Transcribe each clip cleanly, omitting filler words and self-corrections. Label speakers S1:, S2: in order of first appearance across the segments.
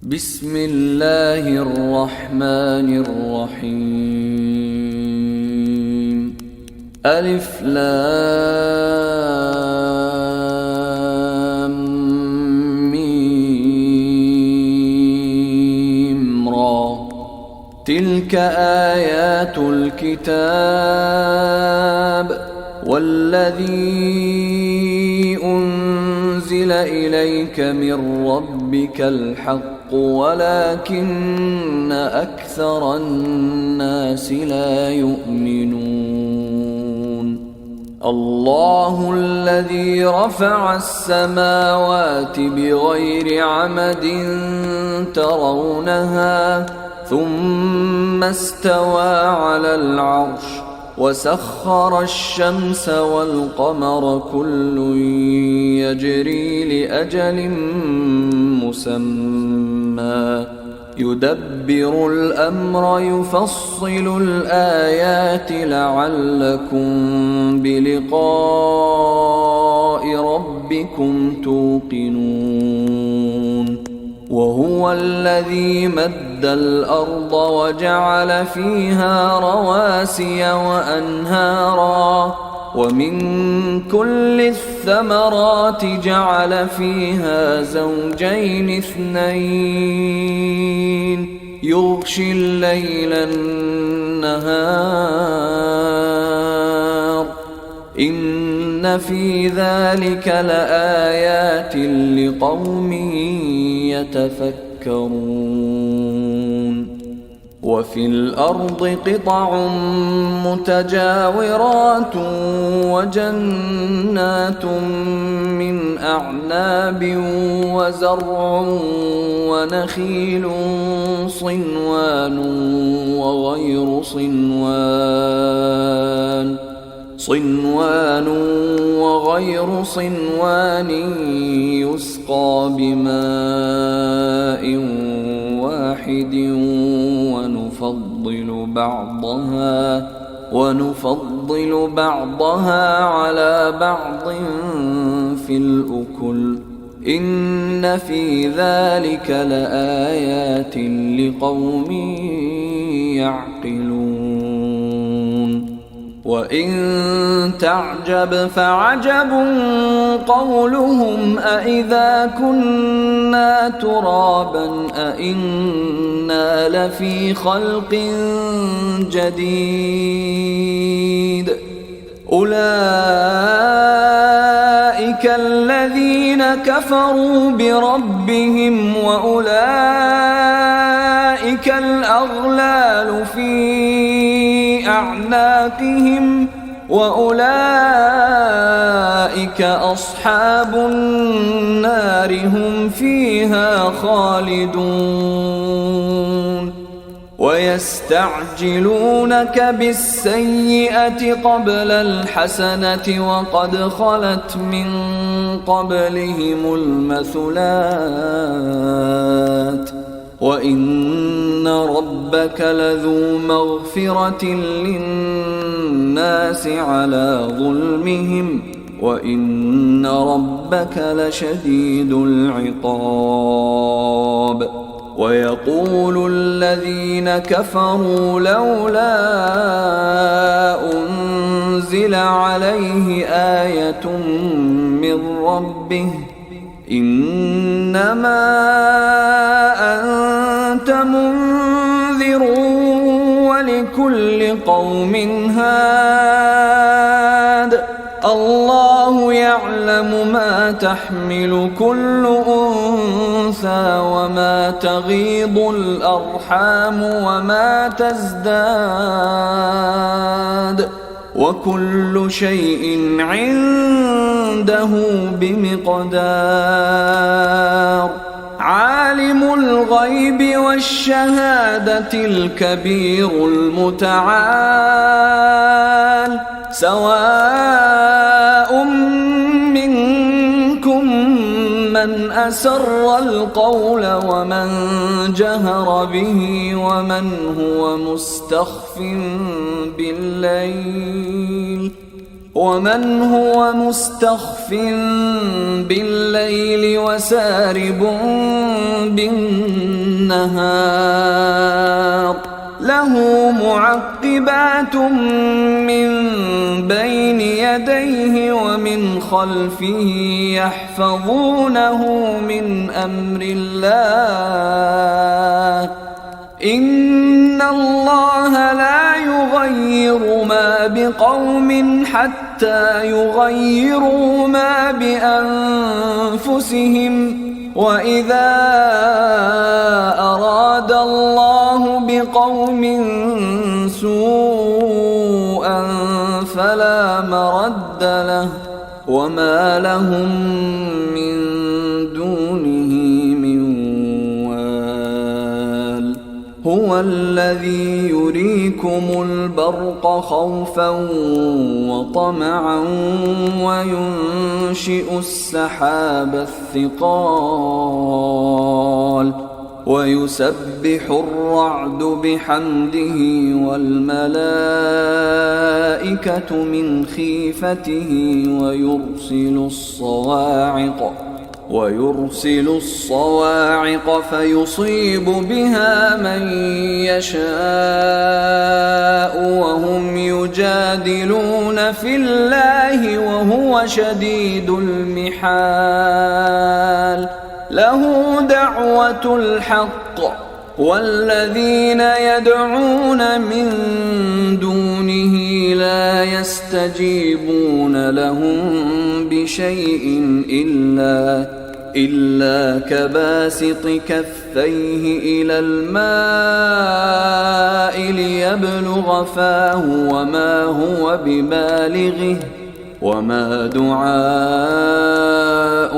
S1: بسم الله الرحمن الرحيم. ألف لام ميم را. تلك آيات الكتاب والذي أنزل إليك من ربك الحق ولكن أكثر الناس لا يؤمنون. الله الذي رفع السماوات بغير عمد ترونها ثم استوى على العرش وسخر الشمس والقمر كل يجري لأجل مسمى يدبر الأمر يفصل الآيات لعلكم بلقاء ربكم توقنون. وهو الذي مد الأرض وجعل فيها رواسي وأنهارا ومن كل الثمرات جعل فيها زوجين اثنين يغشي الليل النهار إن في ذلك لآيات لقوم يتفكرون. وفي الأرض قطع متجاورات وجنات من أعناب وزرع ونخيل صنوان وغير صنوان يسقى بماء واحد ونفضل بعضها على بعض في الأكل إن في ذلك لآيات لقوم يعقلون. وإن تعجب فعجب قولهم أإذا كنا ترابا أإنا لفي خلق جديد أولئك الذين كفروا بربهم وأولئك الأغلال في أعناقهم وأولئك أصحاب النار هم فيها خالدون. ويستعجلونك بالسيئة قبل الحسنة وقد خلت من قبلهم المثلات وإن ربك لذو مغفرة للناس على ظلمهم وإن ربك لشديد العقاب. ويقول الذين كفروا لولا أنزل عليه آية من ربه إنما أنت منذر ولكل قوم هاد الله يعلم ما تحمل كل أنثى وما تغيض الأرحام وما تزداد وكل شيء عنده بمقدار. عالم الغيب والشهادة الكبير المتعال سواء منكم من أسر القول ومن جهر به ومن هو مستخف بالليل ومن هو مستخف بالليل وسارب بالنهار له معقبات من بين يديه ومن خلفه يحفظونه من أمر الله إن الله لا يغير ما بقوم حتى يغيروا ما بأنفسهم وإذا أراد الله بقوم سوءا فلا مرد له وما لهم من دونه من وال هو الذي يريكم البرق خوفا وطمعا وينشئ السحاب الثقال ويسبح الرعد بحمده والملائكة من خيفته ويرسل الصواعق فيصيب بها من يشاء وهم يجادلون في الله وهو شديد المحال له دعوة الحق والذين يدعون من دونه لا يستجيبون لهم بشيء إلا كباسط كفيه إلى الماء ليبلغ فاه وما هو ببالغه وما دعاء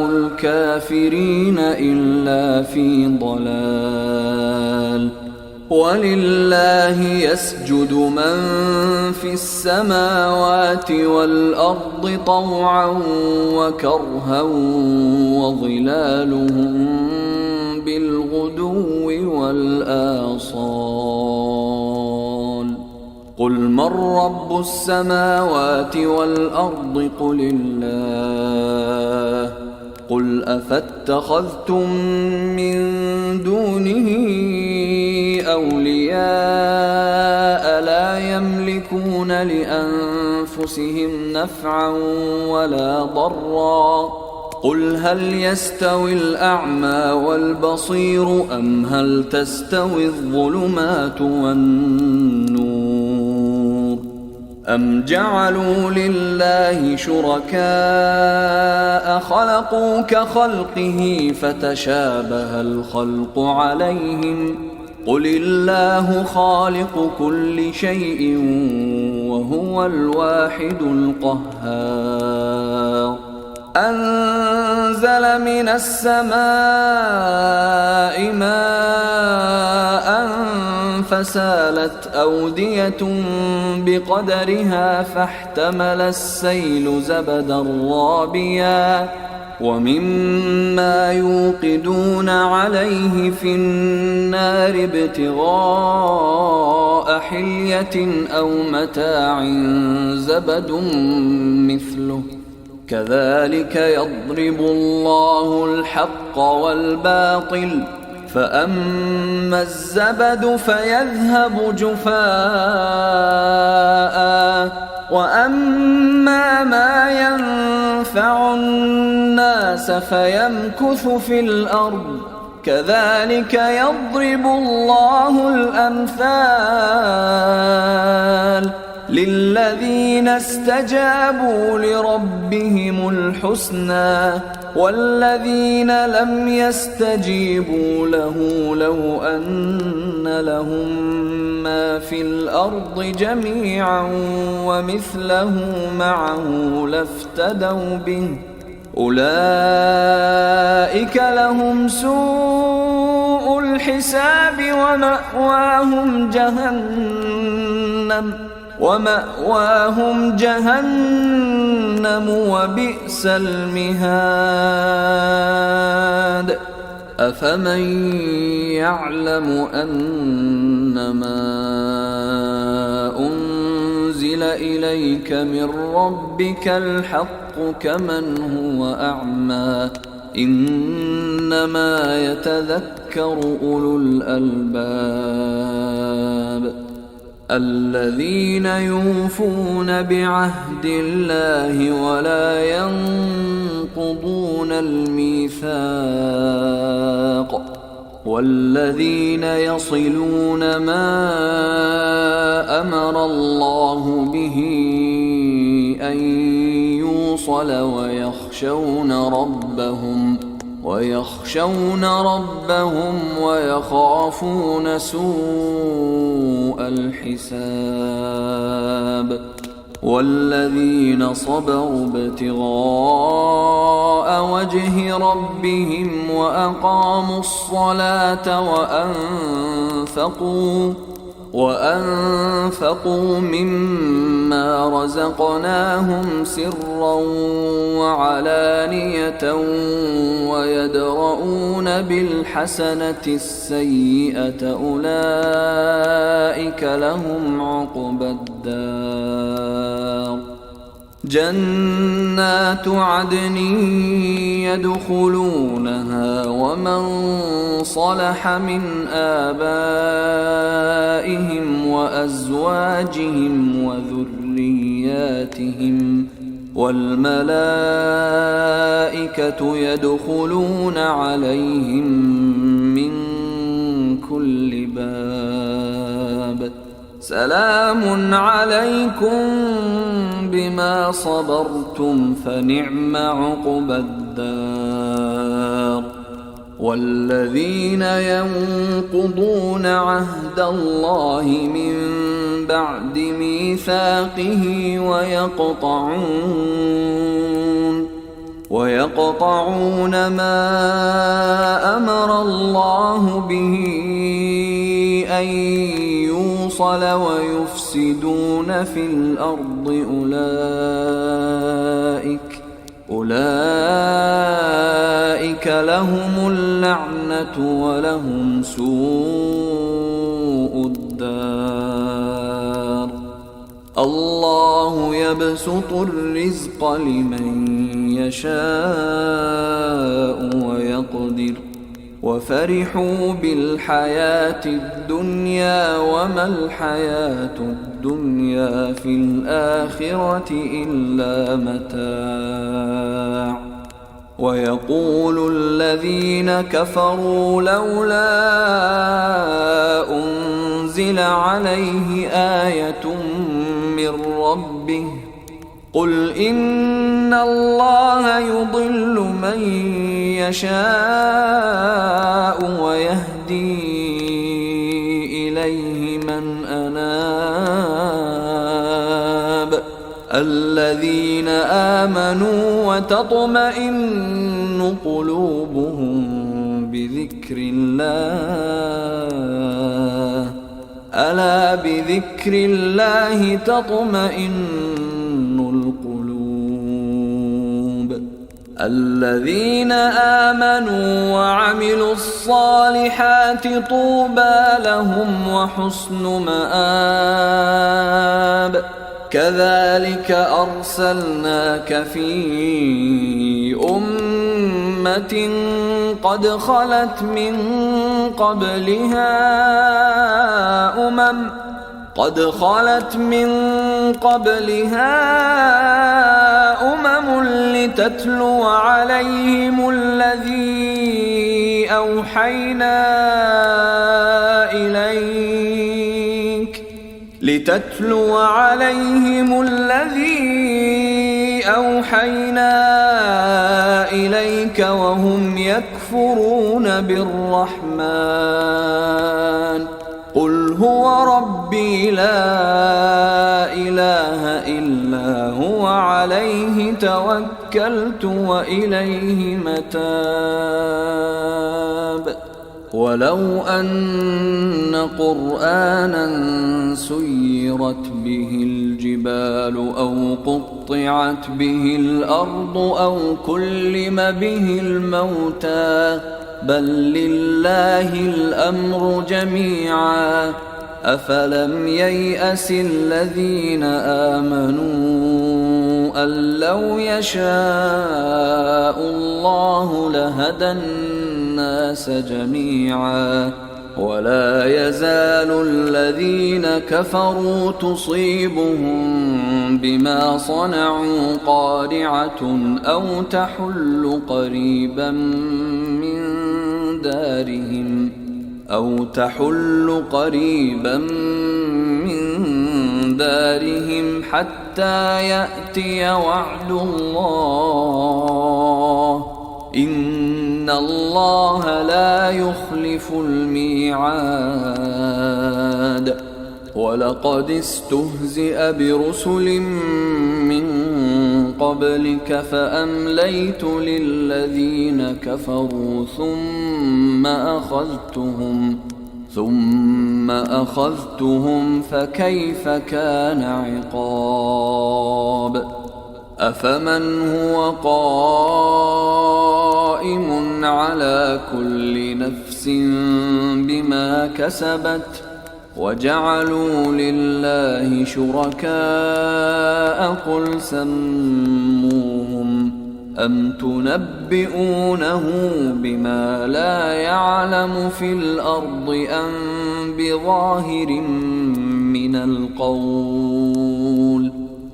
S1: الكافرين إلا في ضلال ولله يسجد من في السماوات والأرض طوعا وكرها وظلالهم بالغدو والآصال قل من رب السماوات والأرض قل الله قل أفاتخذتم من دونه أولياء لا يملكون لأنفسهم نفعا ولا ضرا قل هل يستوي الأعمى والبصير أم هل تستوي الظلمات والنور أم جعلوا لله شركاء خلقوا كخلقه فتشابه الخلق عليهم قل الله خالق كل شيء وهو الواحد القهار أنزل من السماء ماء فسالت أودية بقدرها فاحتمل السيل زبدا رابيا ومما يوقدون عليه في النار ابتغاء حلية أو متاع زبد مثله كذلك يضرب الله الحق والباطل فأما الزبد فيذهب جفاء وأما ما ينفع الناس فيمكث في الأرض كذلك يضرب الله الأمثال للذين استجابوا لربهم الحسنى والذين لم يستجيبوا له لو أن لهم ما في الأرض جميعا ومثله معه لافتدوا به أولئك لهم سوء الحساب ومأواهم جهنم وبئس المهاد أفمن يعلم أنما أنزل أنزل إليك من ربك الحق كمن هو أعمى إنما يتذكر أولو الألباب الذين يوفون بعهد الله ولا ينقضون الميثاق والذين يصلون ما أمر الله به أن يوصل ويخشون ربهم ويخافون سوء الحساب والذين صبروا ابتغاء وجه ربهم وأقاموا الصلاة وأنفقوا مما رزقناهم سرا وعلانية ويدرؤون بالحسنة السيئة أولئك لهم عقبى الدار جنات عدن يدخلونها ومن صلح من آبائهم وأزواجهم وذرياتهم والملائكة يدخلون عليهم من كل باب سلام عليكم بما صبرتم فنعم عقبى الدار والذين ينقضون عهد الله من بعد ميثاقه ويقطعون ما أمر الله به أن يوصل ويفسدون في الأرض أولئك لهم اللعنة ولهم سوء الدار الله يبسط الرزق لمن يشاء ويقدر وفرحوا بالحياة الدنيا وما الحياة الدنيا في الآخرة إلا متاع ويقول الذين كفروا لولا أنزل عليه آية من ربه قل إن الله يضل من يشاء ويهدي إليه من أناب الذين آمنوا وتطمئن قلوبهم بذكر الله ألا بذكر الله تطمئن القلوب الذين آمنوا وعملوا الصالحات طوبى لهم وحسن مآب كذلك أرسلناك في أمة قد خلت من قبلها أمم لتتلو عليهم الذي أوحينا إليك وهم يكفرون بالرحمن قل هو ربي لا إله إلا هو عليه توكلت وإليه متاب ولو أن قرآنا سيرت به الجبال أو قطعت به الأرض أو كلم به الموتى بل لله الأمر جميعا أفلم ييأس الذين آمنوا أن لو يشاء الله لهدى الناس جميعا ولا يزال الذين كفروا تصيبهم بما صنعوا قارعة أو تحل قريبا من دارهم حتى يأتي وعد الله إن الله لا يخلف الميعاد ولقد استهزئ برسل من قبلك فأمليت للذين كفروا ثم أخذتهم فكيف كان عقاب أفمن هو قائم على كل نفس بما كسبت وجعلوا لله شركاء قل سموهم أم تنبئونه بما لا يعلم في الأرض أم بظاهر من القول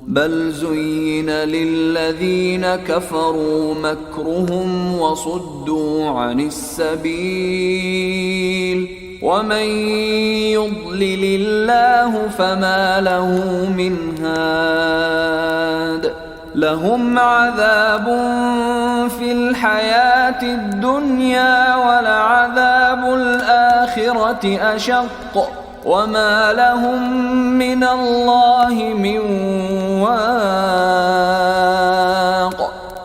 S1: بل زين للذين كفروا مكرهم وصدوا عن السبيل ومن يضلل الله فما له من هاد لهم عذاب في الحياة الدنيا ولعذاب الآخرة أشق وما لهم من الله من واق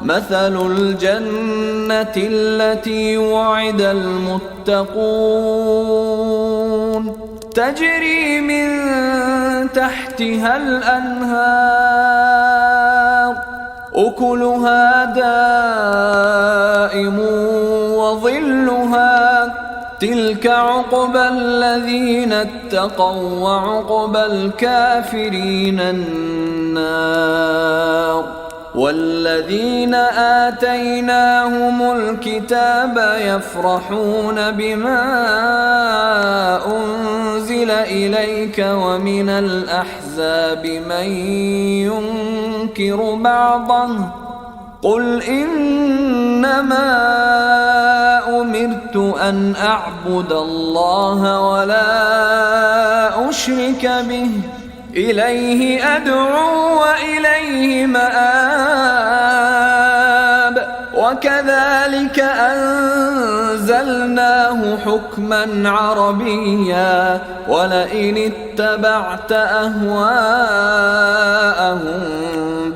S1: مثل الجنة التي وعد المتقون تجري من تحتها الأنهار أكلها دائم وظلها تلك عقبى الذين اتقوا وعقبى الكافرين النار والذين آتيناهم الكتاب يفرحون بما أنزل إليك ومن الأحزاب من ينكر بعضه قل إنما أمرت أن أعبد الله ولا أشرك به إليه أدعو وإليه مآب وكذلك أنزلناه حكما عربيا ولئن اتبعت أهواءهم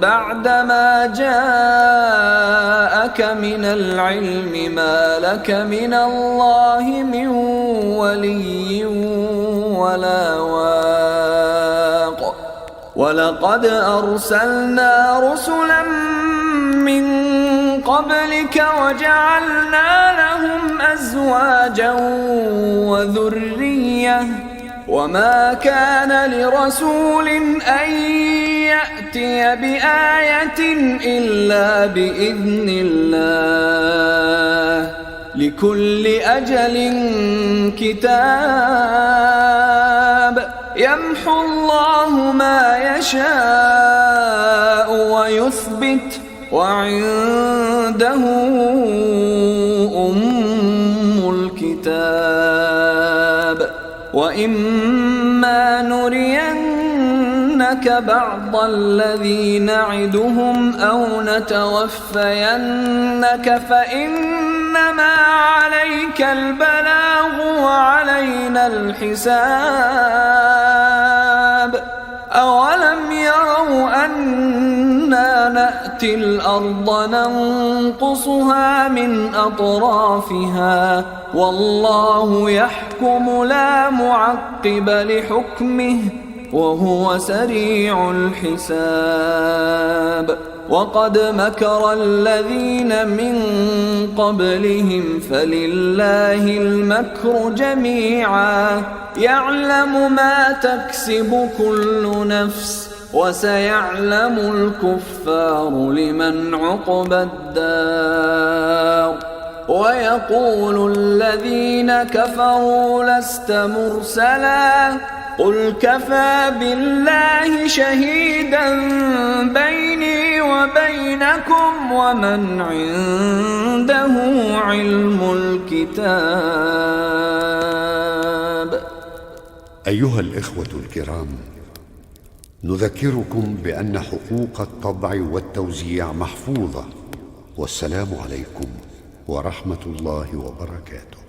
S1: بعدما جاءك من العلم ما لك من الله من ولي ولا واق ولقد أرسلنا رسلا من قبلك وجعلنا لهم أزواجا وذرية وما كان لرسول أن يأتي بآية إلا بإذن الله لكل أجل كتاب يمحو الله ما يشاء ويثبت وعنده أم الكتاب وإما نرينك بعض الذي نعدهم أو نتوفينك فإنما عليك البلاغ وعلينا الحساب أولم يروا أنا نأتي الأرض ننقصها من أطرافها والله يحكم لا معقب لحكمه وهو سريع الحساب وقد مكر الذين من قبلهم فلله المكر جميعا يعلم ما تكسب كل نفس وسيعلم الكفار لمن عقبى الدار ويقول الذين كفروا لست مرسلا قل كفى بالله شهيدا بيني وبينكم ومن عنده علم الكتاب.
S2: أيها الإخوة الكرام، نذكركم بأن حقوق الطبع والتوزيع محفوظة. والسلام عليكم ورحمة الله وبركاته.